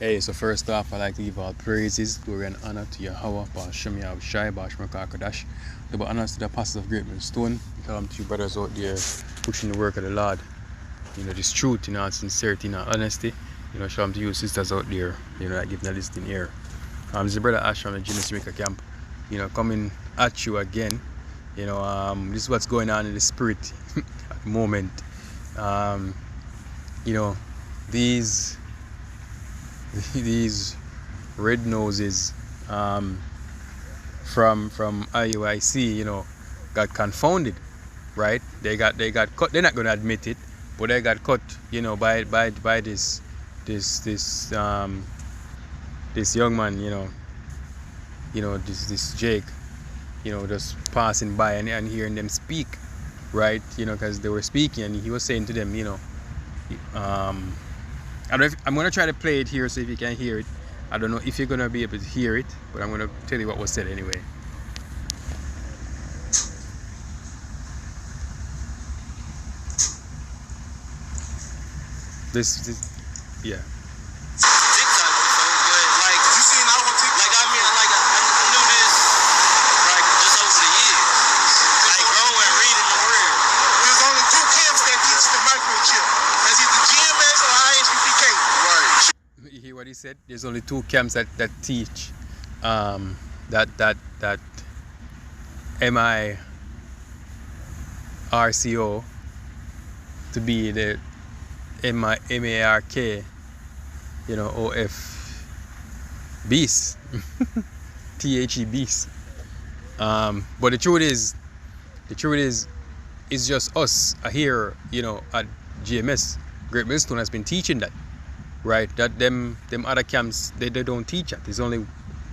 Hey, so first off, I'd like to give all praises, glory and honor to Yahweh, Basham Yahushai, Basham Kakadash. Double honors to the apostles of Great Millstone. Come to you brothers out there pushing the work of the Lord. This truth, all sincerity, all honesty. Shalom to you sisters out there, that giving a listening ear. This is brother Ash from the Genesis Jamaica camp. Coming at you again. This is what's going on in the spirit at the moment. These red noses from IUIC, got confounded, right? They got cut. They're not going to admit it, but they got cut, by this young man, this Jake, just passing by and hearing them speak, right? Because they were speaking and he was saying to them, I don't know if, I'm going to try to play it here so if you can hear it. I don't know if you're going to be able to hear it, but I'm going to tell you what was said anyway. This yeah. What he said, there's only two camps that teach that MIRCO to be the MARK, OF beast, THE beast. But the truth is it's just us here, at GMS. Great Millstone has been teaching that. Right, that them other camps they don't teach that. It's only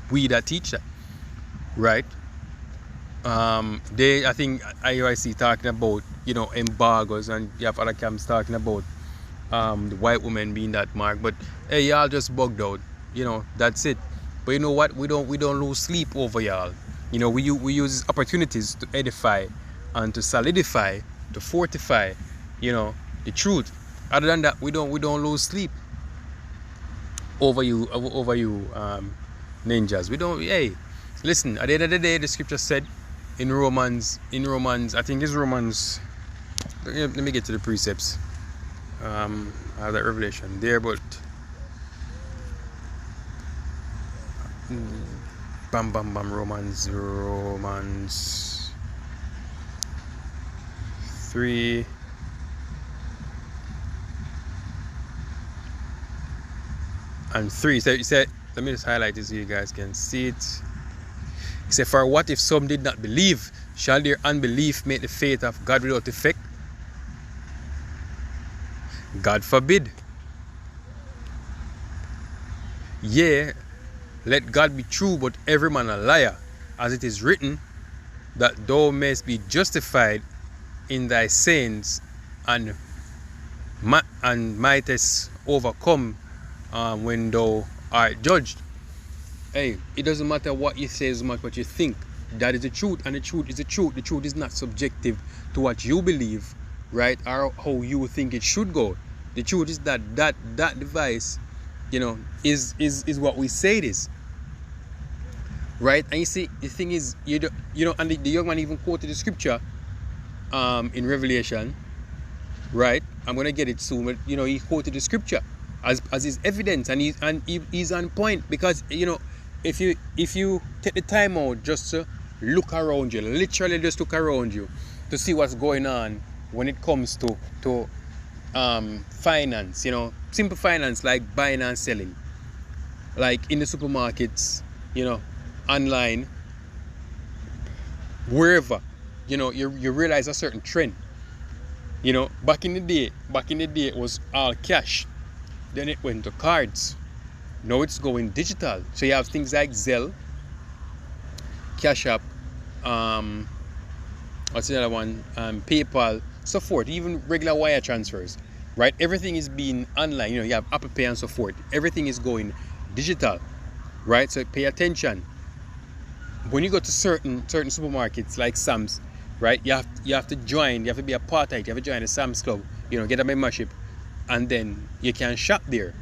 we that teach that. Right. I think IUIC talking about embargoes, and you have other camps talking about the white woman being that mark. But hey, y'all just bugged out. That's it. But you know what? We don't lose sleep over y'all. We use opportunities to edify and to solidify, to fortify, the truth. Other than that, we don't lose sleep over you ninjas. We don't. Hey, listen, at the end of the day, the scripture said in Romans, I think it's Romans, let me get to the precepts. I have that revelation there, but Romans 3 and 3. So he said, let me just highlight this so you guys can see it. He said, for what if some did not believe? Shall their unbelief make the faith of God without effect? God forbid. Yea, let God be true, but every man a liar, as it is written, that thou mayest be justified in thy sins and mightest overcome when thou art judged. Hey, it doesn't matter what you say as much what you think. That is the truth, and the truth is the truth. The truth is not subjective to what you believe, right, or how you think it should go. The truth is that device, is what we say it is, right? And you see, the thing is, and the young man even quoted the scripture in Revelation, right? I'm gonna get it soon, but he quoted the scripture as his evidence, and he's on point, because if you take the time out just to look around you, literally just look around you to see what's going on when it comes to finance, simple finance like buying and selling, like in the supermarkets, online, wherever, you realize a certain trend. Back in the day it was all cash. Then it went to cards. Now it's going digital. So you have things like Zelle, Cash App, what's the other one? PayPal, so forth. Even regular wire transfers, right? Everything is being online. You have Apple Pay and so forth. Everything is going digital, right? So pay attention. When you go to certain supermarkets like Sam's, right? You have to join. You have to be a part of it. You have to join the Sam's Club. Get a membership, and then you can shop there,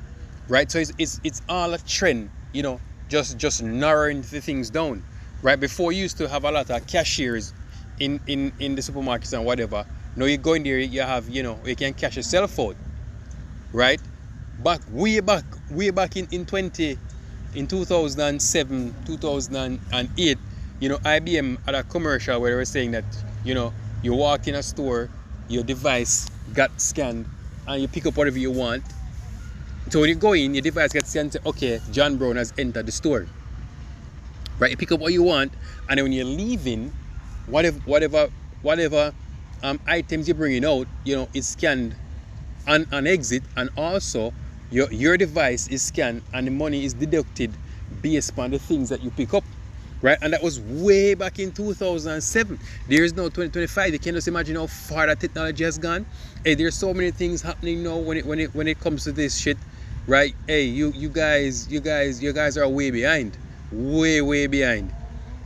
right? So it's all a trend, you know, just narrowing the things down, right? Before you used to have a lot of cashiers in the supermarkets and whatever. Now you go in there, you have, you know, you can cash yourself out, right? Way back in 2007, 2008, you know, IBM had a commercial where they were saying that, you know, you walk in a store, your device got scanned, and you pick up whatever you want. So when you go in, your device gets scanned, and say, okay, John Brown has entered the store. Right? You pick up what you want, and then when you're leaving, whatever items you're bringing out, you know, it's scanned on exit, and also your device is scanned, and the money is deducted based on the things that you pick up. Right? And that was way back in 2007. There is now 2025. You can just imagine how far that technology has gone. Hey, there's so many things happening now when it comes to this shit. Right? Hey, you guys are way behind. Way behind.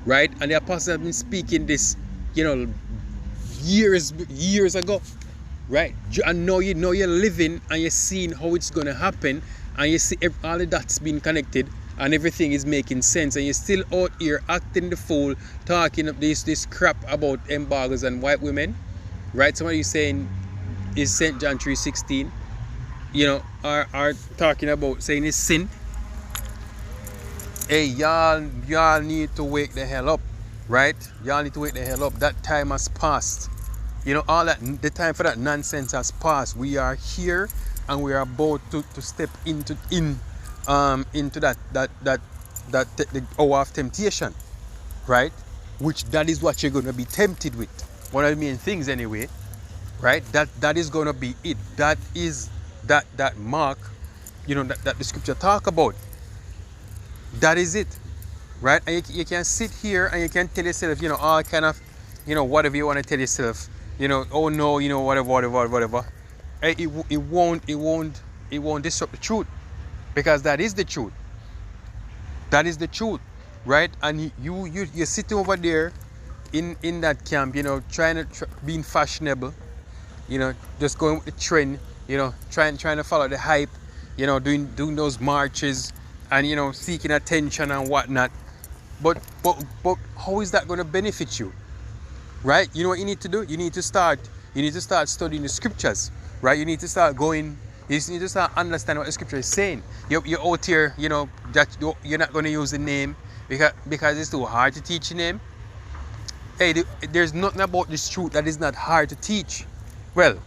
Right? And the apostles have been speaking this, you know, years ago. Right? And now you're living and you're seeing how it's gonna happen, and you see all the dots being connected, and everything is making sense, and you're still out here acting the fool, talking of this crap about embargoes and white women, right? Somebody saying is St. John 3:16, you know, are talking about saying it's sin. Hey, y'all need to wake the hell up, right? Y'all need to wake the hell up. That time has passed. You know, all that, the time for that nonsense has passed. We are here, and we are about to step into that the hour of temptation, right? Which that is what you're going to be tempted with. One of the main things anyway, right? That is going to be it. That is that mark, you know, that the scripture talk about. That is it, right? And you can sit here and you can tell yourself, you know, all kind of, you know, whatever you want to tell yourself, you know, oh no, you know, whatever. It won't disrupt the truth. Because that is the truth. That is the truth, right? And you're sitting over there in that camp, you know, being fashionable, you know, just going with the trend, you know, trying to follow the hype, you know, doing those marches and, you know, seeking attention and whatnot. But how is that going to benefit you, right? You know what you need to do? You need to start studying the scriptures, right? You need to start going. You need to start understanding what the scripture is saying. You're out here, you know, that you're not going to use the name because it's too hard to teach the name. Hey, there's nothing about this truth that is not hard to teach. Well,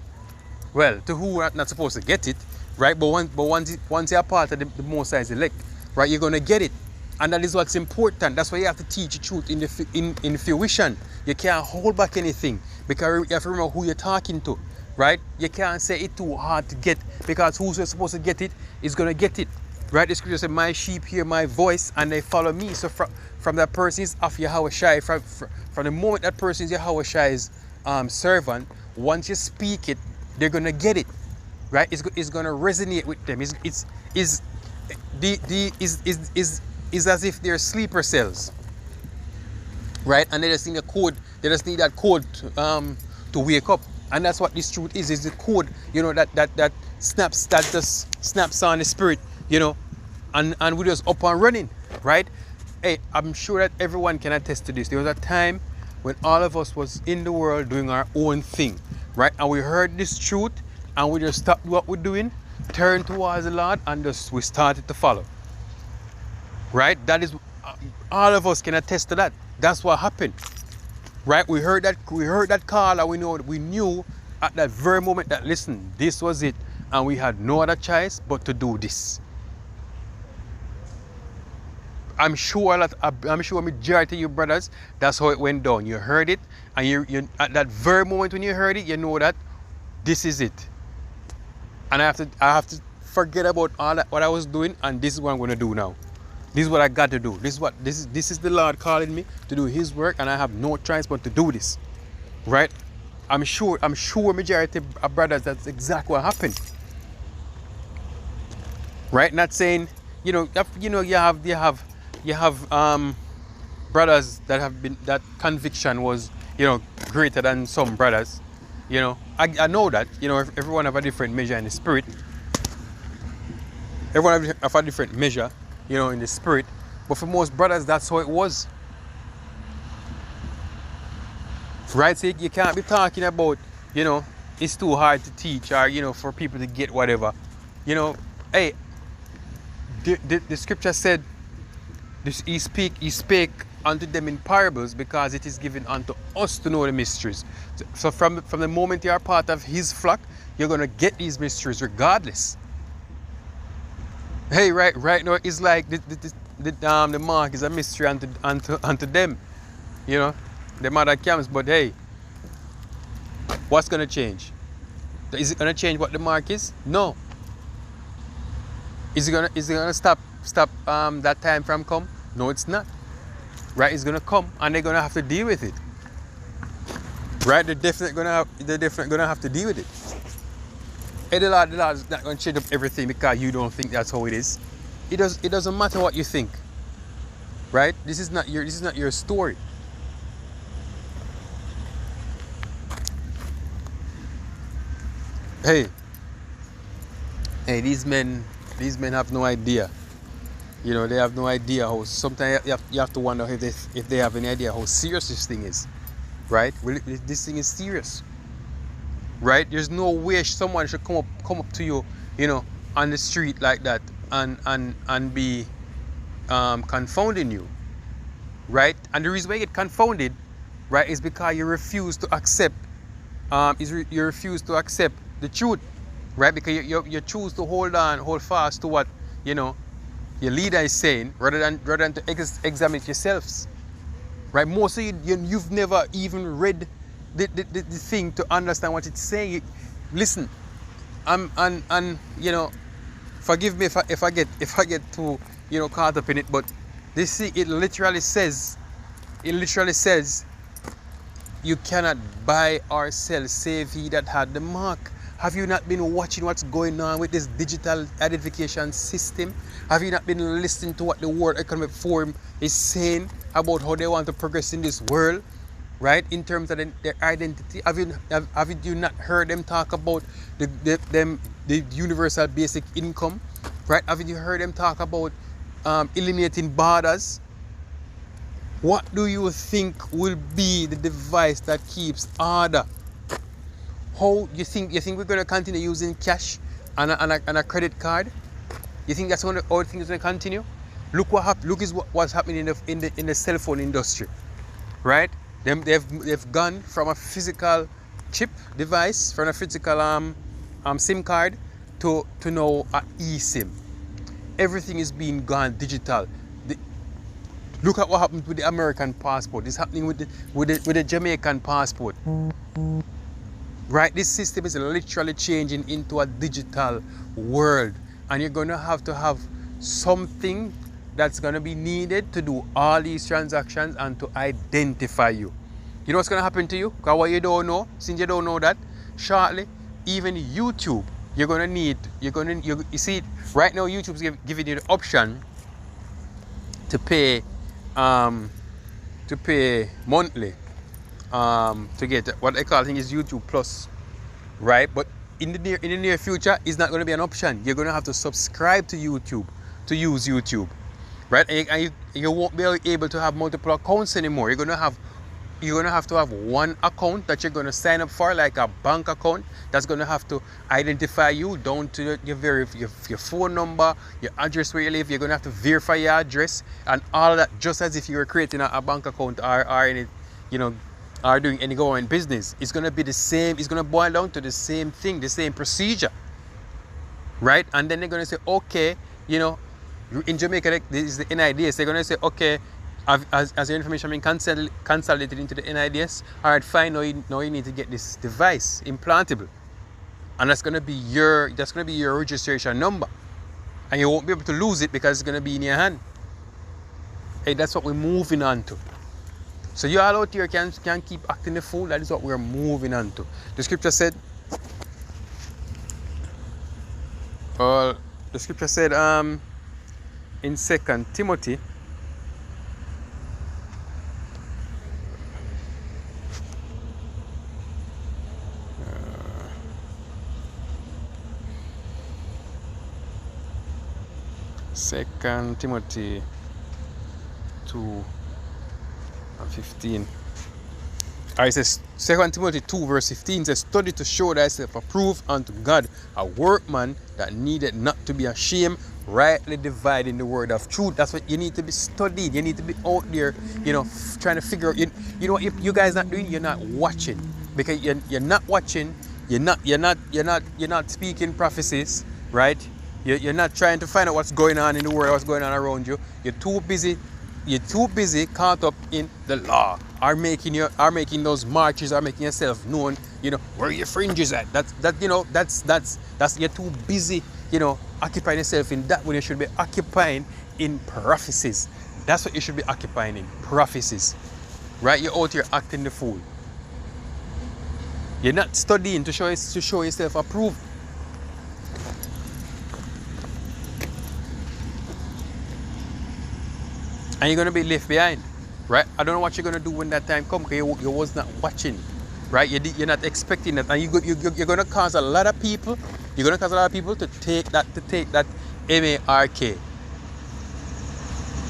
to who are not supposed to get it, right? But once you're part of the Most High's elect, right, you're going to get it. And that is what's important. That's why you have to teach the truth in fruition. You can't hold back anything because you have to remember who you're talking to. Right? You can't say it's too hard to get because who's supposed to get it is going to get it. Right? The scripture says, my sheep hear my voice and they follow me. So from that person is of Yahushai, from the moment that person is Yahushai's servant, once you speak it, they're going to get it. Right? It's going to resonate with them. Is as if they're sleeper cells. Right? And they just need a code. They just need that code to wake up. And that's what this truth is the code, you know, that just snaps on the spirit, you know, and we just up and running, right? Hey, I'm sure that everyone can attest to this. There was a time when all of us was in the world doing our own thing, right? And we heard this truth and we just stopped what we're doing, turned towards the Lord, and we started to follow. Right? That is, all of us can attest to that. That's what happened. Right? We heard that call, and we knew at that very moment that, listen, this was it, and we had no other choice but to do this. I'm sure majority of you brothers, that's how it went down. You heard it, and you at that very moment when you heard it, you know that this is it. And I have to forget about all that what I was doing, and this is what I'm going to do now. This is what I got to do. This is the Lord calling me to do His work, and I have no choice but to do this. Right? I'm sure majority of brothers, that's exactly what happened. Right? Not saying, you have brothers that have been, that conviction was, greater than some brothers. I know that, everyone have a different measure in the spirit. Everyone have a different measure, you know, in the spirit. But for most brothers, that's how it was. Right? So you can't be talking about, you know, it's too hard to teach or, you know, for people to get whatever. You know, hey, the scripture said, he spake unto them in parables because it is given unto us to know the mysteries. So from the moment you are part of his flock, you're going to get these mysteries regardless. Hey, right now it's like the mark is a mystery unto them. You know, the mother comes, but hey, what's going to change? Is it going to change what the mark is? No. Is it gonna stop that time from come? No, it's not. Right? It's gonna come, and they're gonna have to deal with it. Right? They're definitely gonna have to deal with it. And the Lord is not gonna change up everything because you don't think that's how it is. It doesn't matter what you think. Right? This is not your story. Hey, these men have no idea. You know, they have no idea how. Sometimes you have to wonder if they have any idea how serious this thing is, right? This thing is serious, right? There's no way someone should come up to you, you know, on the street like that and be confounding you, right? And the reason why you get confounded, right, is because you refuse to accept you refuse to accept the truth, right? Because you choose to hold fast to what, you know, your leader is saying rather than to examine it yourselves, right? Most of you've never even read the thing to understand what it's saying. Listen, and you know, forgive me if I get too, you know, caught up in it, but this it literally says you cannot buy or sell save he that had the mark. Have you not been watching what's going on with this digital identification system? Have you not been listening to what the World Economic Forum is saying about how they want to progress in this world, right? In terms of their identity, have you not heard them talk about the universal basic income, right? Haven't you heard them talk about eliminating borders? What do you think will be the device that keeps order? How you think we're going to continue using cash and a credit card? You think that's how things are going to continue? Look what's happening in the cell phone industry, right? They've gone from a physical chip device, from a physical SIM card to now a eSIM. Everything is being gone digital. Look at what happened with the American passport. It's happening with the Jamaican passport. Right, this system is literally changing into a digital world, and you're going to have something that's going to be needed to do all these transactions and to identify you. You know what's going to happen to you? Because what you don't know, since you don't know that, shortly, even YouTube, you see, right now YouTube's giving you the option to pay monthly. To get what they call is YouTube Plus, right? But in the near future, it's not going to be an option. You're going to have to subscribe to YouTube to use YouTube, right? And you won't be able to have multiple accounts anymore. You're going to have to have one account that you're going to sign up for, like a bank account that's going to have to identify you down to your phone number, your address where you live. You're going to have to verify your address and all of that, just as if you were creating a bank account or any, you know, are doing any government business. It's going to be the same. It's going to boil down to the same thing, the same procedure, right? And then they're going to say, okay, you know, in Jamaica, this is the NIDS. They're going to say, okay, as your information being consolidated into the NIDS, all right, fine. Now you need to get this device implantable, and that's going to be your registration number, and you won't be able to lose it because it's going to be in your hand. Hey, that's what we're moving on to. So you all out here can keep acting the fool. That is what we're moving on to. The scripture said, in 2 Timothy, 2 Timothy 2:15. It says 2 Timothy 2 verse 15 says, study to show thyself approved unto God, a workman that needed not to be ashamed, rightly dividing the word of truth. That's what you need to be studied. You need to be out there, trying to figure out. You know what you guys not doing? You're not watching, because you're not watching. You're not speaking prophecies, right? You're not trying to find out what's going on in the world, what's going on around you. You're too busy caught up in the law, are making those marches, are making yourself known, where your fringes at. That's you're too busy, occupying yourself in that when you should be occupying in prophecies. That's what you should be occupying in, prophecies. Right? You're out here acting the fool. You're not studying to show yourself approved. And you're going to be left behind, right? I don't know what you're going to do when that time comes, because you was not watching, right? You're not expecting that. And you're going to cause a lot of people, to take that M.A.R.K.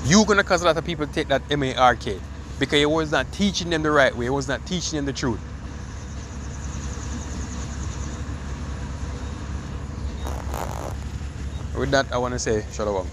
You're going to cause a lot of people to take that M.A.R.K. because you was not teaching them the right way. You was not teaching them the truth. With that, I want to say shalom.